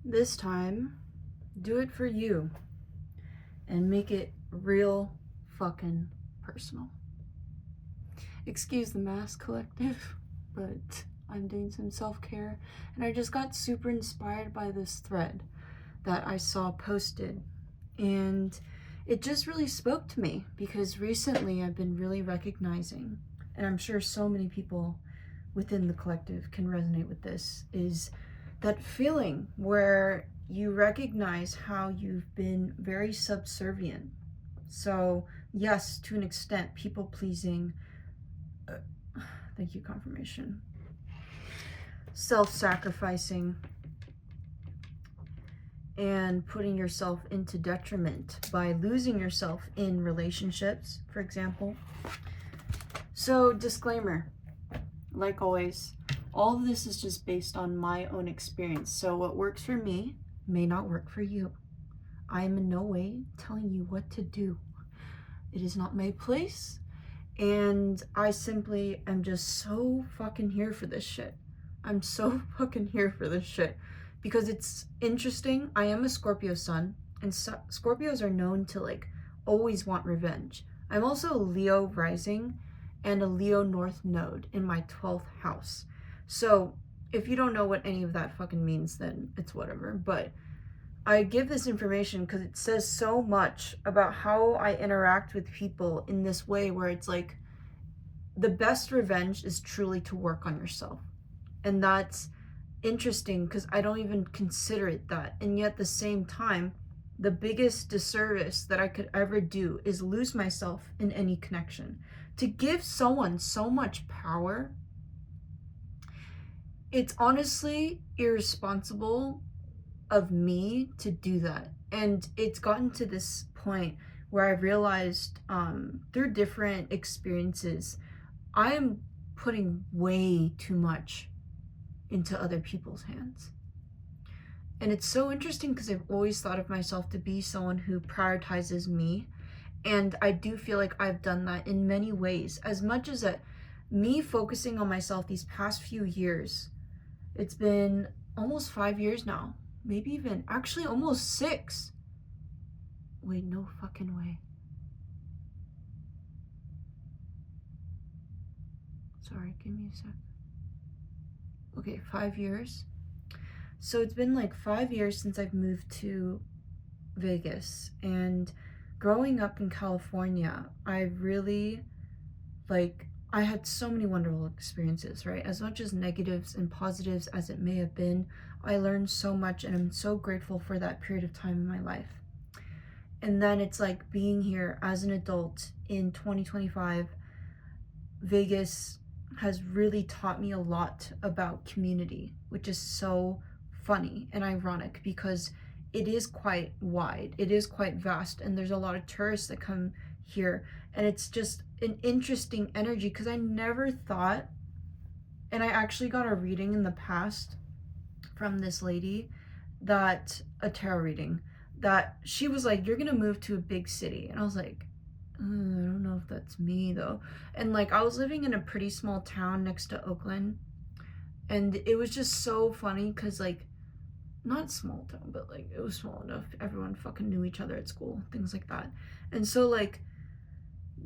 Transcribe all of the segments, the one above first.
This time, do it for you and make it real fucking personal. Excuse the mask collective, but I'm doing some self-care and I just got super inspired by this thread that I saw posted, and it just really spoke to me because recently I've been really recognizing, and I'm sure so many people within the collective can resonate with this, is that feeling where you recognize how you've been very subservient. So yes, to an extent, people pleasing, thank you, confirmation, self-sacrificing, and putting yourself into detriment by losing yourself in relationships, for example. So disclaimer, like always, all of this is just based on my own experience. So what works for me may not work for you. I am in no way telling you what to do. It is not my place. And I simply am just so fucking here for this shit. I'm so fucking here for this shit. Because it's interesting. I am a Scorpio sun. And Scorpios are known to like always want revenge. I'm also a Leo rising and a Leo North node in my 12th house. So if you don't know what any of that fucking means, then it's whatever. But I give this information because it says so much about how I interact with people in this way where it's like the best revenge is truly to work on yourself. And that's interesting because I don't even consider it that. And yet at the same time, the biggest disservice that I could ever do is lose myself in any connection. To give someone so much power, it's honestly irresponsible of me to do that. And it's gotten to this point where I've realized through different experiences, I am putting way too much into other people's hands. And it's so interesting because I've always thought of myself to be someone who prioritizes me. And I do feel like I've done that in many ways. As much as that, me focusing on myself these past few years, it's been almost 5 years now. Maybe even, actually almost 6. Wait, no fucking way. Sorry, give me a sec. Okay, 5 years. So it's been like 5 years since I've moved to Vegas. And growing up in California, I really, I had so many wonderful experiences, right? As much as negatives and positives as it may have been, I learned so much and I'm so grateful for that period of time in my life. And then it's like being here as an adult in 2025, Vegas has really taught me a lot about community, which is so funny and ironic because it is quite wide, it is quite vast, and there's a lot of tourists that come here, and it's just an interesting energy because I never thought, and I actually got a reading in the past from this lady, that a tarot reading, that she was like, you're gonna move to a big city, and I was like, I don't know if that's me though. And like I was living in a pretty small town next to Oakland, and it was just so funny because like, not small town, but like it was small enough everyone fucking knew each other at school, things like that. And so like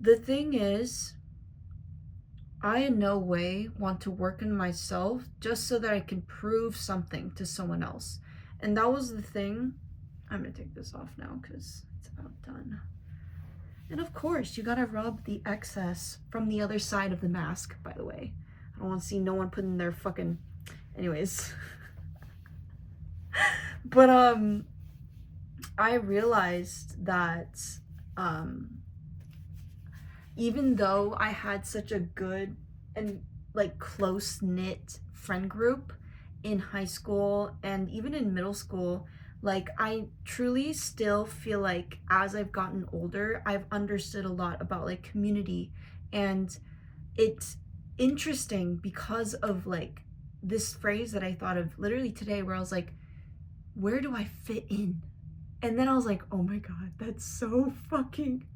the thing is, I in no way want to work on myself just so that I can prove something to someone else. And that was the thing. I'm gonna take this off now because it's about done. And of course, you gotta rub the excess from the other side of the mask, by the way. I don't want to see no one putting their fucking... Anyways. But, I realized that, even though I had such a good and, like, close-knit friend group in high school and even in middle school, like, I truly still feel like as I've gotten older, I've understood a lot about, like, community. And it's interesting because of, like, this phrase that I thought of literally today where I was like, where do I fit in? And then I was like, oh my God, that's so fucking,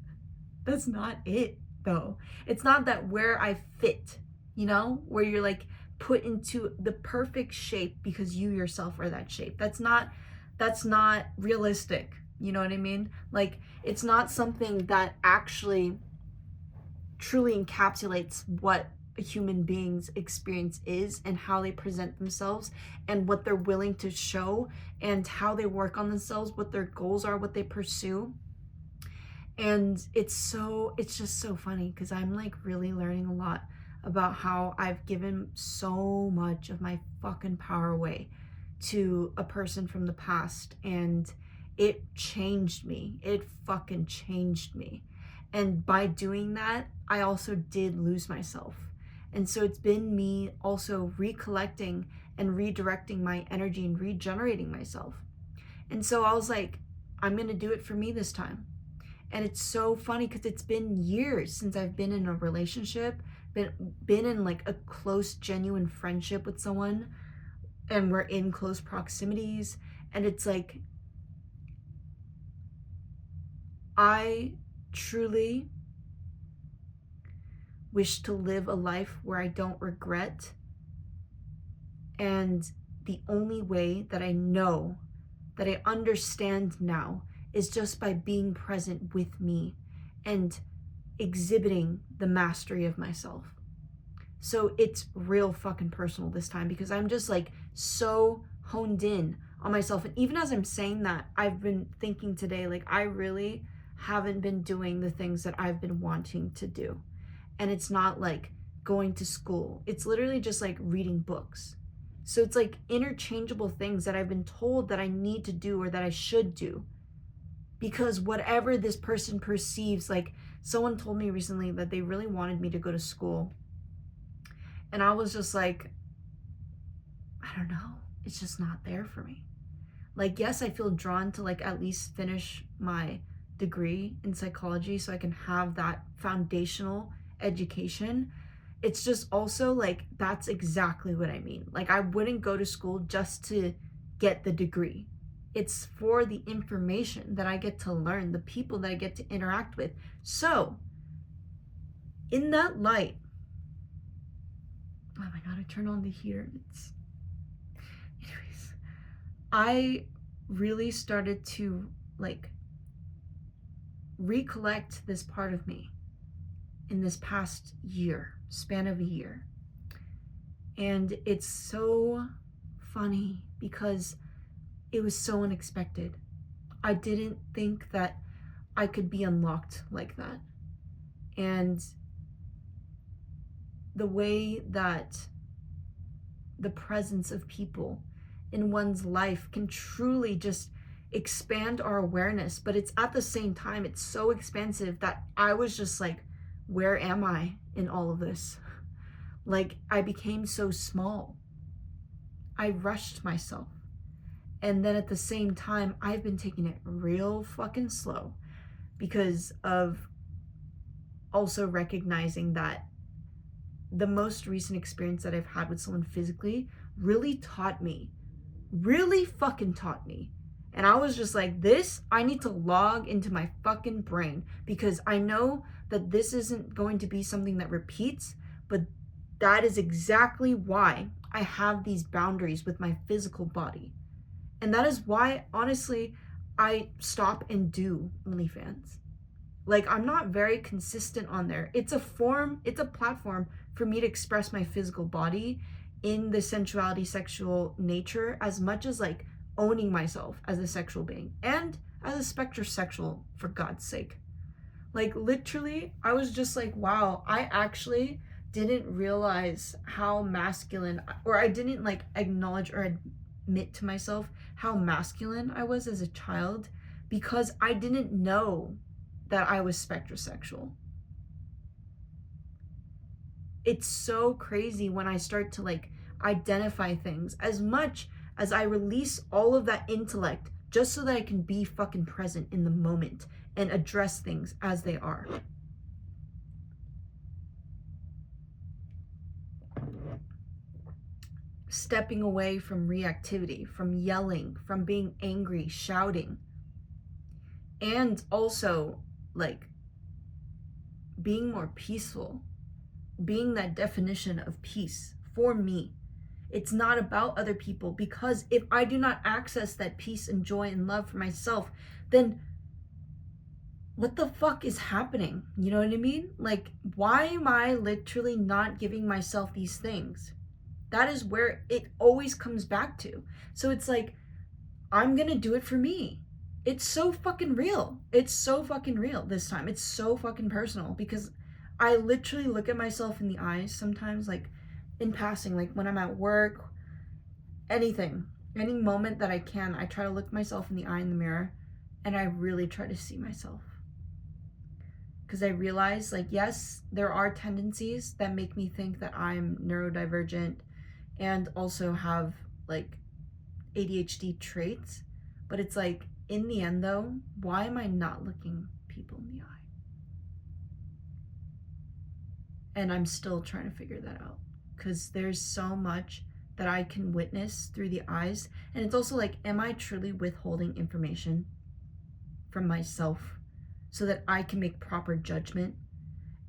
that's not it though. It's not that where I fit, you know, where you're like put into the perfect shape because you yourself are that shape. That's not realistic. You know what I mean? Like, it's not something that actually truly encapsulates what a human being's experience is and how they present themselves and what they're willing to show and how they work on themselves, what their goals are, what they pursue. And it's just so funny because I'm like really learning a lot about how I've given so much of my fucking power away to a person from the past, and it changed me. It fucking changed me. And by doing that, I also did lose myself. And so it's been me also recollecting and redirecting my energy and regenerating myself. And so I was like, I'm going to do it for me this time. And it's so funny because it's been years since I've been in a relationship, been in like a close, genuine friendship with someone, and we're in close proximities. And it's like, I truly wish to live a life where I don't regret. And the only way that I know, that I understand now, is just by being present with me and exhibiting the mastery of myself. So it's real fucking personal this time because I'm just like so honed in on myself. And even as I'm saying that, I've been thinking today, like, I really haven't been doing the things that I've been wanting to do. And it's not like going to school, it's literally just like reading books. So it's like interchangeable things that I've been told that I need to do or that I should do. Because whatever this person perceives, like, someone told me recently that they really wanted me to go to school. And I was just like, I don't know. It's just not there for me. Like, yes, I feel drawn to like at least finish my degree in psychology so I can have that foundational education. It's just also like, that's exactly what I mean. Like, I wouldn't go to school just to get the degree. It's for the information that I get to learn, the people that I get to interact with. So, in that light, oh my God, I turned on the heater. Anyways, I really started to like recollect this part of me in this past year, span of a year. And it's so funny because it was so unexpected. I didn't think that I could be unlocked like that. And the way that the presence of people in one's life can truly just expand our awareness, but it's at the same time, it's so expansive that I was just like, where am I in all of this? Like, I became so small. I rushed myself. And then at the same time, I've been taking it real fucking slow because of also recognizing that the most recent experience that I've had with someone physically really fucking taught me. And I was just like, I need to log into my fucking brain because I know that this isn't going to be something that repeats, but that is exactly why I have these boundaries with my physical body. And that is why, honestly, I stop and do OnlyFans. Like, I'm not very consistent on there. It's a platform for me to express my physical body in the sensuality, sexual nature, as much as like owning myself as a sexual being and as a spectrosexual, for God's sake. Like, literally, I was just like, wow, I actually didn't realize how masculine, or I didn't like acknowledge or admit to myself how masculine I was as a child because I didn't know that I was spectrosexual. It's so crazy when I start to like identify things as much as I release all of that intellect just so that I can be fucking present in the moment and address things as they are. Stepping away from reactivity, from yelling, from being angry, shouting, and also like being more peaceful, being that definition of peace for me. It's not about other people, because if I do not access that peace and joy and love for myself, then what the fuck is happening? You know what I mean? Like, why am I literally not giving myself these things? That is where it always comes back to. So it's like, I'm gonna do it for me. It's so fucking real. It's so fucking real this time. It's so fucking personal, because I literally look at myself in the eyes sometimes, like in passing, like when I'm at work, anything, any moment that I can, I try to look myself in the eye in the mirror, and I really try to see myself. Because I realize, like, yes, there are tendencies that make me think that I'm neurodivergent and also have like ADHD traits, but it's like, in the end though, why am I not looking people in the eye? And I'm still trying to figure that out, because there's so much that I can witness through the eyes. And it's also like, am I truly withholding information from myself so that I can make proper judgment?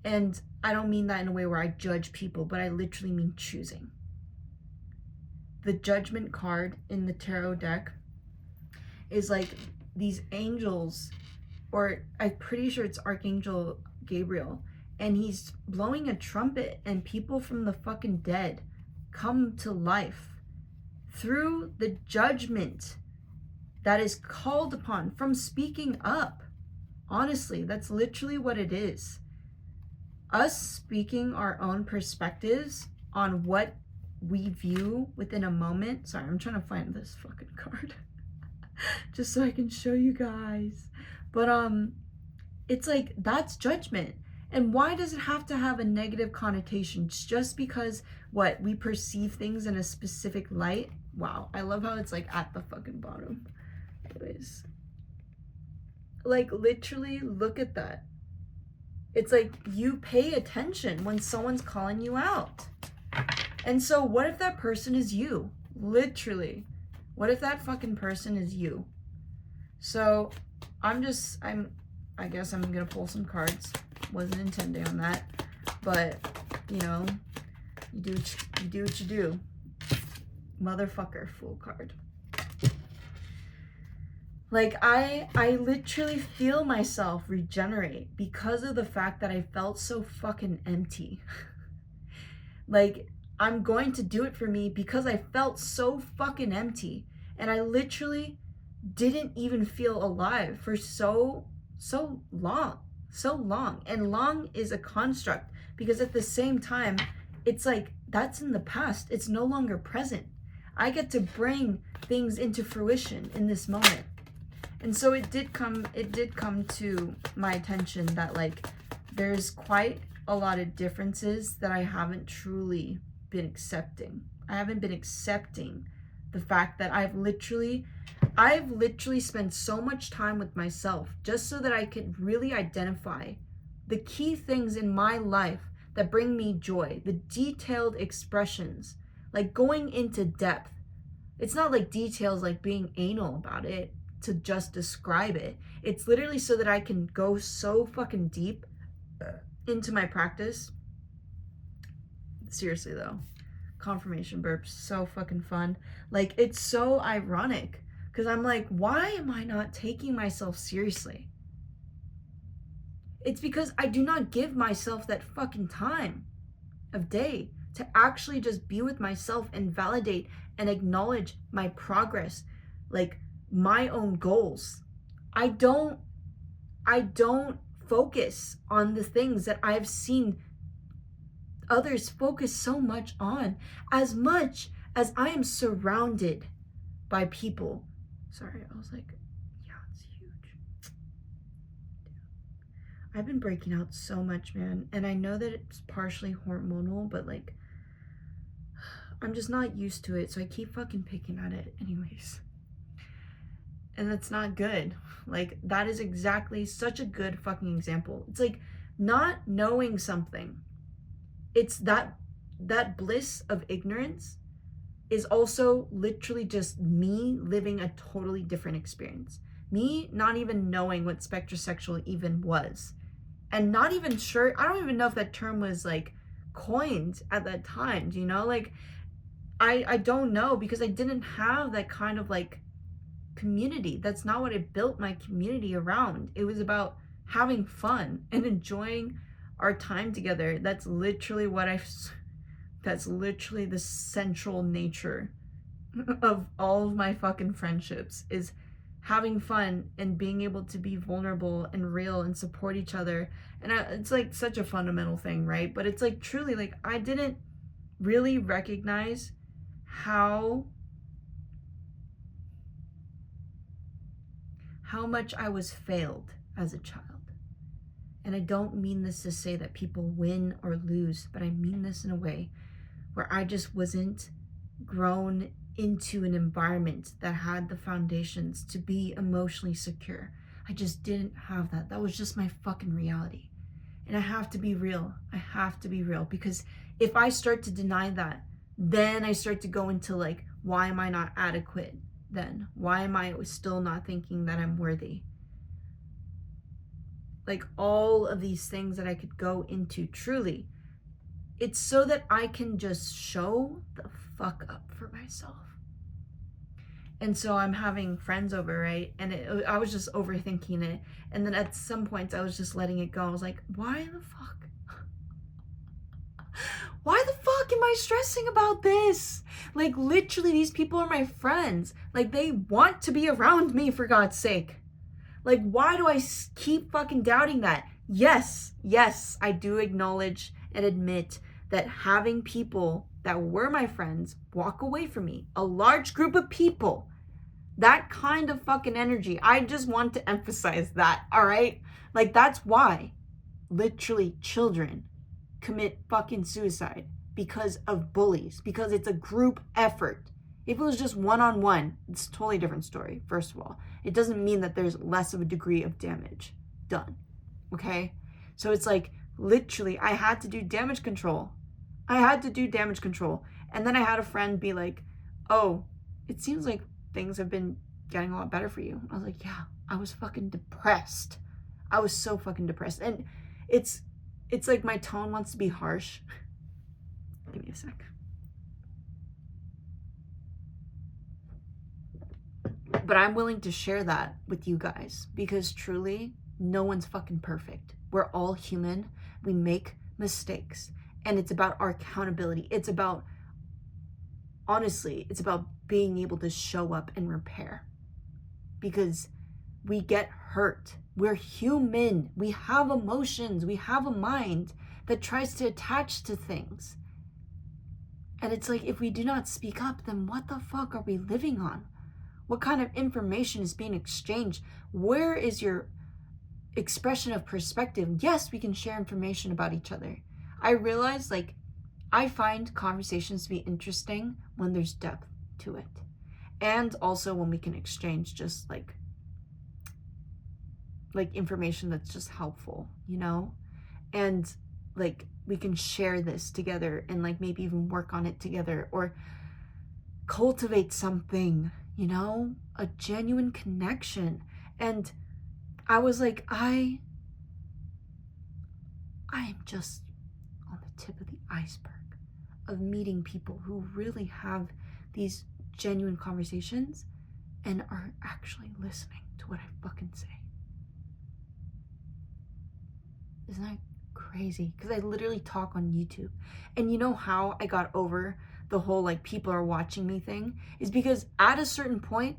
And I don't mean that in a way where I judge people, but I literally mean choosing. The judgment card in the tarot deck is like these angels, or I'm pretty sure it's Archangel Gabriel, and he's blowing a trumpet, and people from the fucking dead come to life through the judgment that is called upon from speaking up. Honestly, that's literally what it is. Us speaking our own perspectives on what we view within a moment. Sorry, I'm trying to find this fucking card just so I can show you guys. But it's like, that's judgment. And why does it have to have a negative connotation? Just because what we perceive things in a specific light? Wow, I love how it's like at the fucking bottom. Anyways, like, literally look at that. It's like, you pay attention when someone's calling you out. And so what if that person is you? Literally. What if that fucking person is you? So I guess I'm gonna pull some cards. Wasn't intending on that. But, you know, you do what you do. Motherfucker, Fool card. Like, I literally feel myself regenerate because of the fact that I felt so fucking empty. Like, I'm going to do it for me because I felt so fucking empty. And I literally didn't even feel alive for so long. So long. And long is a construct, because at the same time, it's like, that's in the past. It's no longer present. I get to bring things into fruition in this moment. And so it did come to my attention that, like, there's quite a lot of differences that I haven't truly been accepting. I haven't been accepting the fact that I've literally spent so much time with myself just so that I could really identify the key things in my life that bring me joy, the detailed expressions, like going into depth. It's not like details like being anal about it to just describe it. It's literally so that I can go so fucking deep into my practice. Seriously though, confirmation burps, so fucking fun. Like, it's so ironic, because I'm like, why am I not taking myself seriously? It's because I do not give myself that fucking time of day to actually just be with myself and validate and acknowledge my progress, like my own goals. I don't focus on the things that I've seen others focus so much on, as much as I am surrounded by people. Sorry, I was like, yeah, it's huge. I've been breaking out so much, man. And I know that it's partially hormonal, but like, I'm just not used to it. So I keep fucking picking at it anyways. And that's not good. Like, that is exactly such a good fucking example. It's like, not knowing something. It's that bliss of ignorance is also literally just me living a totally different experience. Me not even knowing what spectrosexual even was. And not even sure, I don't even know if that term was like coined at that time, you know? Like, I don't know, because I didn't have that kind of like community. That's not what I built my community around. It was about having fun and enjoying our time together. That's literally that's literally the central nature of all of my fucking friendships, is having fun and being able to be vulnerable and real and support each other. And it's like such a fundamental thing, right? But it's like truly, like, I didn't really recognize how much I was failed as a child. And I don't mean this to say that people win or lose, but I mean this in a way where I just wasn't grown into an environment that had the foundations to be emotionally secure. I just didn't have that. That was just my fucking reality. And I have to be real. I have to be real, because if I start to deny that, then I start to go into like, why am I not adequate then? Why am I still not thinking that I'm worthy? Like, all of these things that I could go into, truly, it's so that I can just show the fuck up for myself. And so I'm having friends over, right? And I was just overthinking it. And then at some points I was just letting it go. I was like, why the fuck? Why the fuck am I stressing about this? Like, literally, these people are my friends. Like, they want to be around me, for God's sake. Like, why do I keep fucking doubting that? Yes, I do acknowledge and admit that having people that were my friends walk away from me, a large group of people, that kind of fucking energy, I just want to emphasize that, all right? Like, that's why literally children commit fucking suicide, because of bullies, because it's a group effort. If it was just one-on-one, it's a totally different story. First of all, it doesn't mean that there's less of a degree of damage done, okay? So it's like, literally, I had to do damage control. And then I had a friend be like, oh, it seems like things have been getting a lot better for you. I was like, yeah, I was fucking depressed. I was so fucking depressed. And it's like my tone wants to be harsh. Give me a sec. But I'm willing to share that with you guys, because truly, no one's fucking perfect. We're all human. We make mistakes. And it's about our accountability. It's about, honestly, it's about being able to show up and repair. Because we get hurt. We're human. We have emotions. We have a mind that tries to attach to things. And it's like, if we do not speak up, then what the fuck are we living on? What kind of information is being exchanged? Where is your expression of perspective? Yes, we can share information about each other. I realize, like, I find conversations to be interesting when there's depth to it. And also when we can exchange just like information that's just helpful, you know? And like, we can share this together and like maybe even work on it together, or cultivate something, you know, a genuine connection. And I was like, I am just on the tip of the iceberg of meeting people who really have these genuine conversations and are actually listening to what I fucking say. Isn't that crazy? Because I literally talk on YouTube. And you know how I got over the whole like people are watching me thing? Is because at a certain point,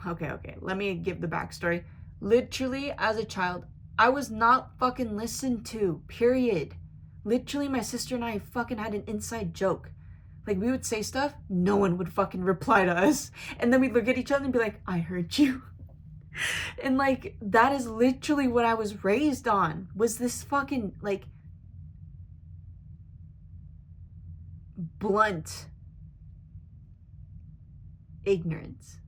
okay, let me give the backstory. Literally, as a child, I was not fucking listened to, period. Literally, my sister and I fucking had an inside joke. Like, we would say stuff, no one would fucking reply to us. And then we'd look at each other and be like, I heard you. And like, that is literally what I was raised on, was this fucking like blunt ignorance.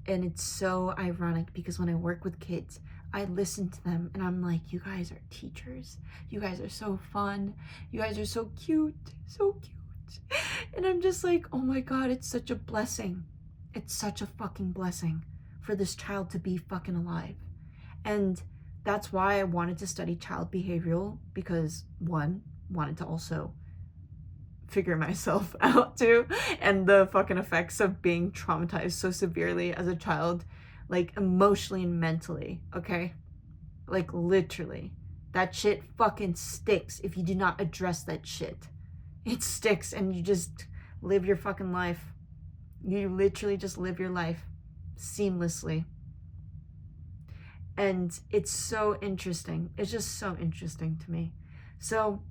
And it's so ironic, because when I work with kids, I listen to them and I'm like, you guys are teachers. You guys are so fun. You guys are so cute. So cute. And I'm just like, oh my God, it's such a blessing. It's such a fucking blessing for this child to be fucking alive. And that's why I wanted to study child behavioral, because one, wanted to also figure myself out too, and the fucking effects of being traumatized so severely as a child, like emotionally and mentally, okay? Like literally. That shit fucking sticks if you do not address that shit. It sticks and you just live your fucking life. You literally just live your life seamlessly. And it's so interesting. It's just so interesting to me. So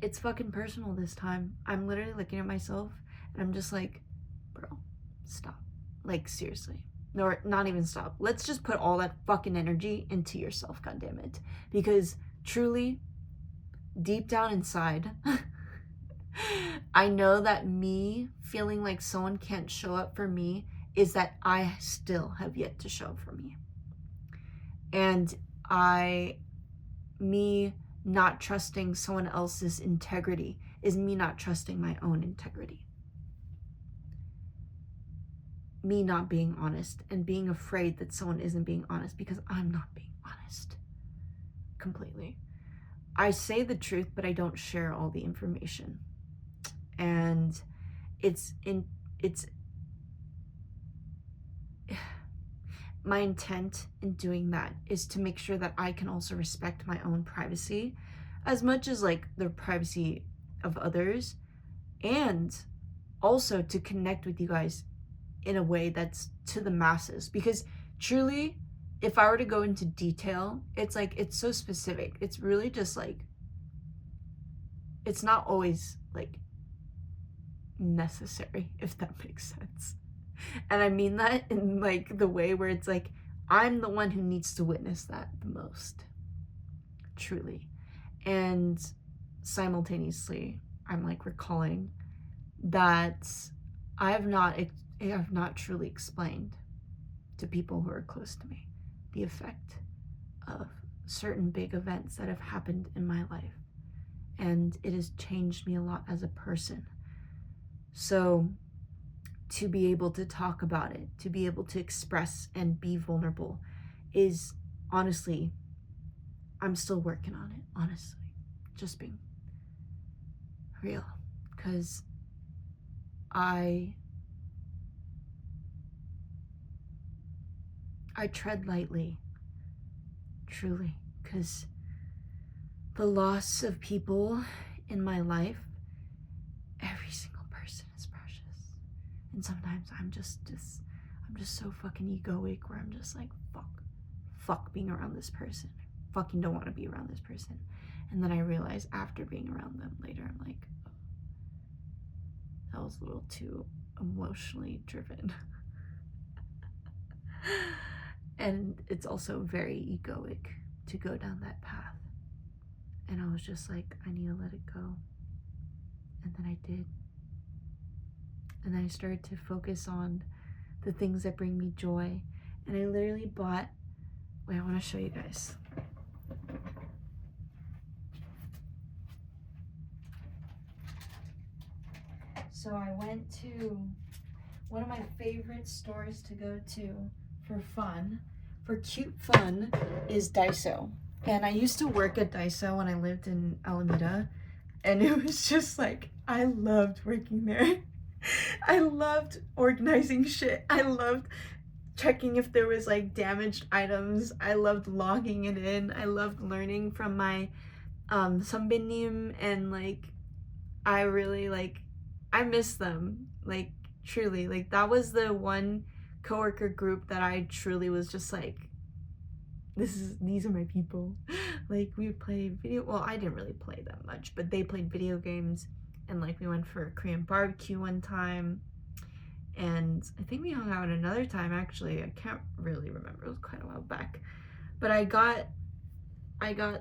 it's fucking personal this time. I'm literally looking at myself and I'm just like, bro, stop. Like, seriously. No, not even stop. Let's just put all that fucking energy into yourself, goddammit. Because truly, deep down inside, I know that me feeling like someone can't show up for me is that I still have yet to show up for me. And me not trusting someone else's integrity is me not trusting my own integrity. Me not being honest and being afraid that someone isn't being honest because I'm not being honest completely. I say the truth, but I don't share all the information. And it's my intent in doing that is to make sure that I can also respect my own privacy as much as like the privacy of others, and also to connect with you guys in a way that's to the masses. Because truly, if I were to go into detail, it's like, it's so specific. It's really just like, it's not always like necessary, if that makes sense. And I mean that in like the way where it's like, I'm the one who needs to witness that the most, truly. And simultaneously, I'm like recalling that I have not truly explained to people who are close to me the effect of certain big events that have happened in my life. And it has changed me a lot as a person. So to be able to talk about it, to be able to express and be vulnerable is honestly, I'm still working on it, honestly. Just being real. Because I tread lightly, truly, because the loss of people in my life, every single person is precious. And sometimes I'm just so fucking egoic where I'm just like, fuck being around this person. Fucking don't want to be around this person. And then I realize after being around them later, I'm like, oh, that was a little too emotionally driven. And it's also very egoic to go down that path. And I was just like, I need to let it go. And then I did. And then I started to focus on the things that bring me joy. And I literally bought, wait, I want to show you guys. So I went to one of my favorite stores to go to for fun, for cute fun, is Daiso. And I used to work at Daiso when I lived in Alameda, and it was just like, I loved working there. I loved organizing shit. I loved checking if there was like damaged items. I loved logging it in. I loved learning from my 선배님, and like I really like, I miss them, like truly. Like that was the one coworker group that I truly was just like, these are my people. Like we would play video, well, I didn't really play that much, but they played video games, and like we went for a Korean barbecue one time, and I think we hung out another time actually. I can't really remember, it was quite a while back. But I got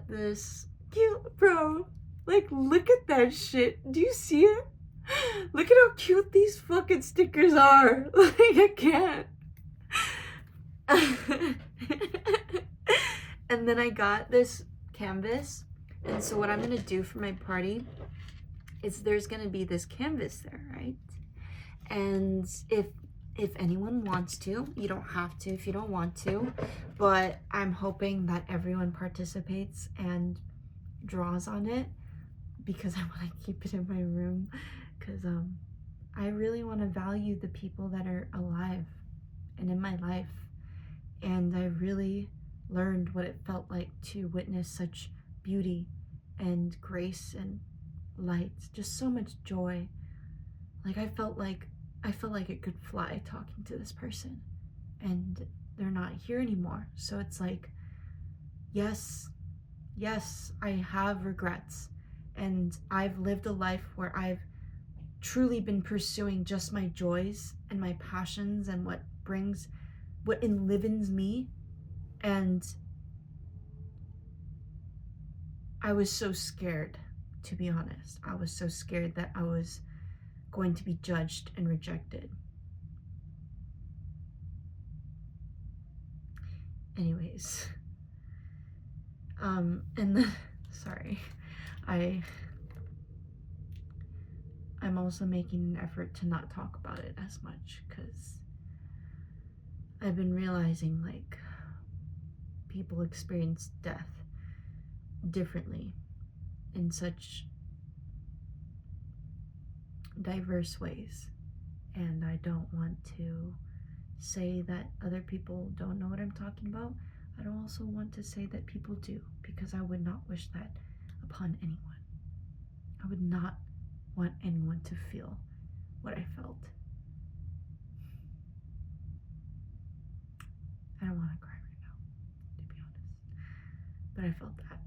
this cute, bro, like look at that shit. Do you see it? Look at how cute these fucking stickers are. Like I can't. And then I got this canvas, and so what I'm gonna do for my party is there's gonna be this canvas there, right? And if if anyone wants to. You don't have to if you don't want to, but I'm hoping that everyone participates and draws on it, because I want to keep it in my room, because I really want to value the people that are alive and in my life. And I really learned what it felt like to witness such beauty and grace and light, just so much joy. Like I felt like it could fly talking to this person, and they're not here anymore. So it's like, yes, I have regrets, and I've lived a life where I've truly been pursuing just my joys and my passions and what enlivens me. And I was so scared, to be honest. I was so scared that I was going to be judged and rejected. Anyways, and then, sorry, I'm also making an effort to not talk about it as much, because I've been realizing, like, people experience death differently in such diverse ways, and I don't want to say that other people don't know what I'm talking about. I don't also want to say that people do, because I would not wish that upon anyone. I would not want anyone to feel what I felt. I don't want to cry right now, to be honest, but I felt that.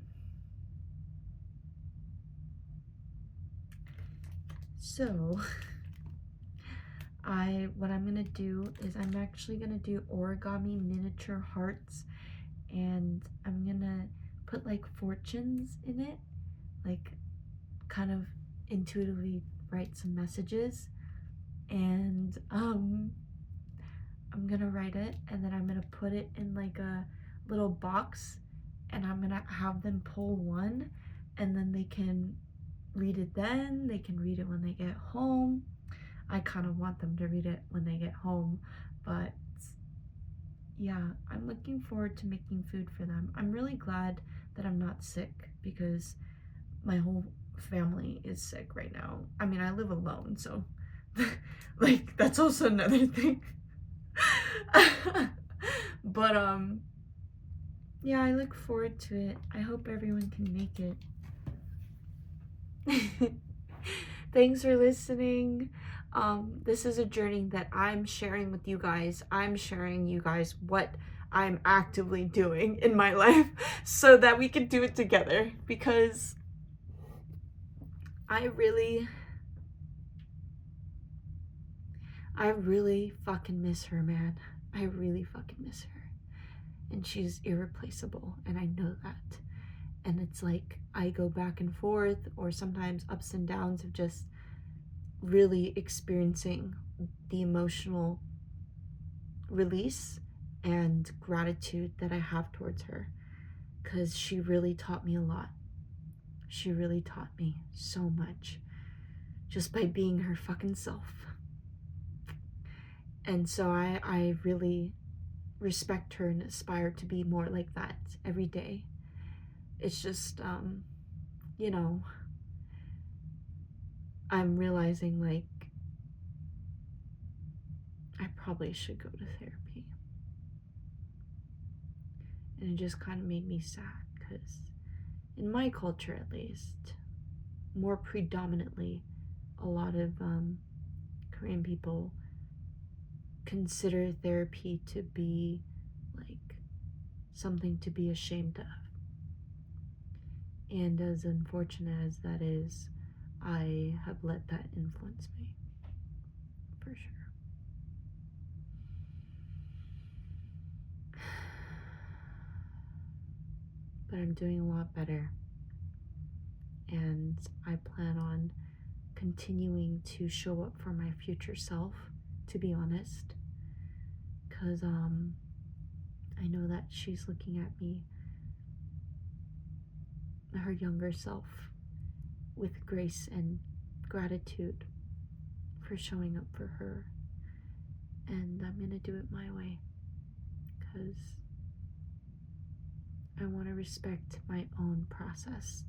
So what I'm gonna do is I'm actually gonna do origami miniature hearts, and I'm gonna put like fortunes in it, like kind of intuitively write some messages, and I'm gonna write it, and then I'm gonna put it in like a little box, and I'm gonna have them pull one, and then they can read it then, they can read it when they get home. I kind of want them to read it when they get home, but yeah, I'm looking forward to making food for them. I'm really glad that I'm not sick, because my whole family is sick right now. I mean, I live alone, so like that's also another thing. But yeah, I look forward to it. I hope everyone can make it. Thanks for listening. This is a journey that I'm sharing with you guys. I'm sharing you guys what I'm actively doing in my life so that we can do it together, because I really fucking miss her, man. I really fucking miss her. And she's irreplaceable, and I know that. And it's like I go back and forth, or sometimes ups and downs, of just really experiencing the emotional release and gratitude that I have towards her, because she really taught me a lot. She really taught me so much just by being her fucking self. And so I really respect her and aspire to be more like that every day. It's just, you know, I'm realizing like I probably should go to therapy. And it just kind of made me sad, because in my culture, at least, more predominantly, a lot of Korean people consider therapy to be like something to be ashamed of. And as unfortunate as that is, I have let that influence me, for sure. But I'm doing a lot better, and I plan on continuing to show up for my future self, to be honest, because I know that she's looking at me, her younger self, with grace and gratitude for showing up for her. And I'm gonna do it my way, because I want to respect my own process.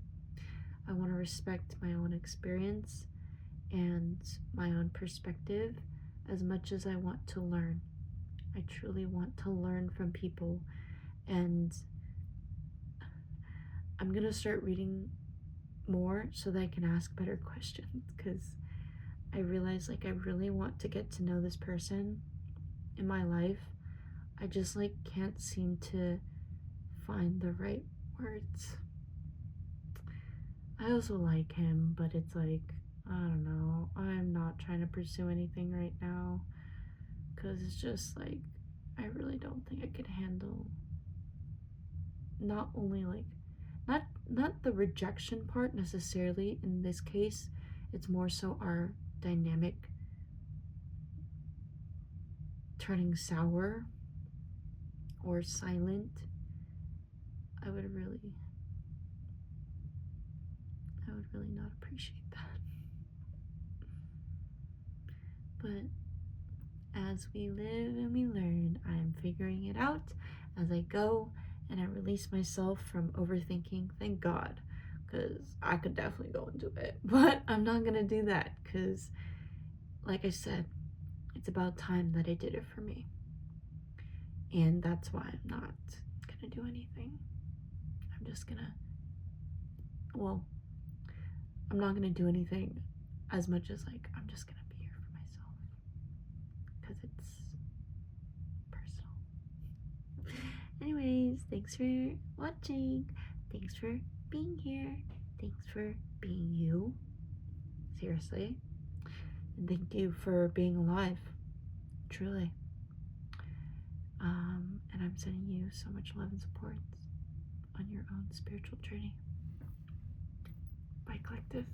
I want to respect my own experience and my own perspective as much as I want to learn. I truly want to learn from people, and I'm gonna start reading more so that I can ask better questions, because I realize like I really want to get to know this person in my life. I just like can't seem to find the right words. I also like him, but it's like, I don't know, I'm not trying to pursue anything right now, because it's just like I really don't think I could handle not only like not the rejection part necessarily in this case. It's more so our dynamic turning sour or silent. I would really not appreciate that. But as we live and we learn, I'm figuring it out as I go, and I release myself from overthinking. Thank God, because I could definitely go into it, but I'm not gonna do that, because like I said, it's about time that I did it for me, and that's why I'm not gonna do anything. I'm just gonna, well, I'm not gonna do anything as much as like I'm just gonna be here for myself, because it's personal. Anyways, thanks for watching. Thanks for being here. Thanks for being you. Seriously. And thank you for being alive. Truly. And I'm sending you so much love and support on your own spiritual journey. Bye, collective.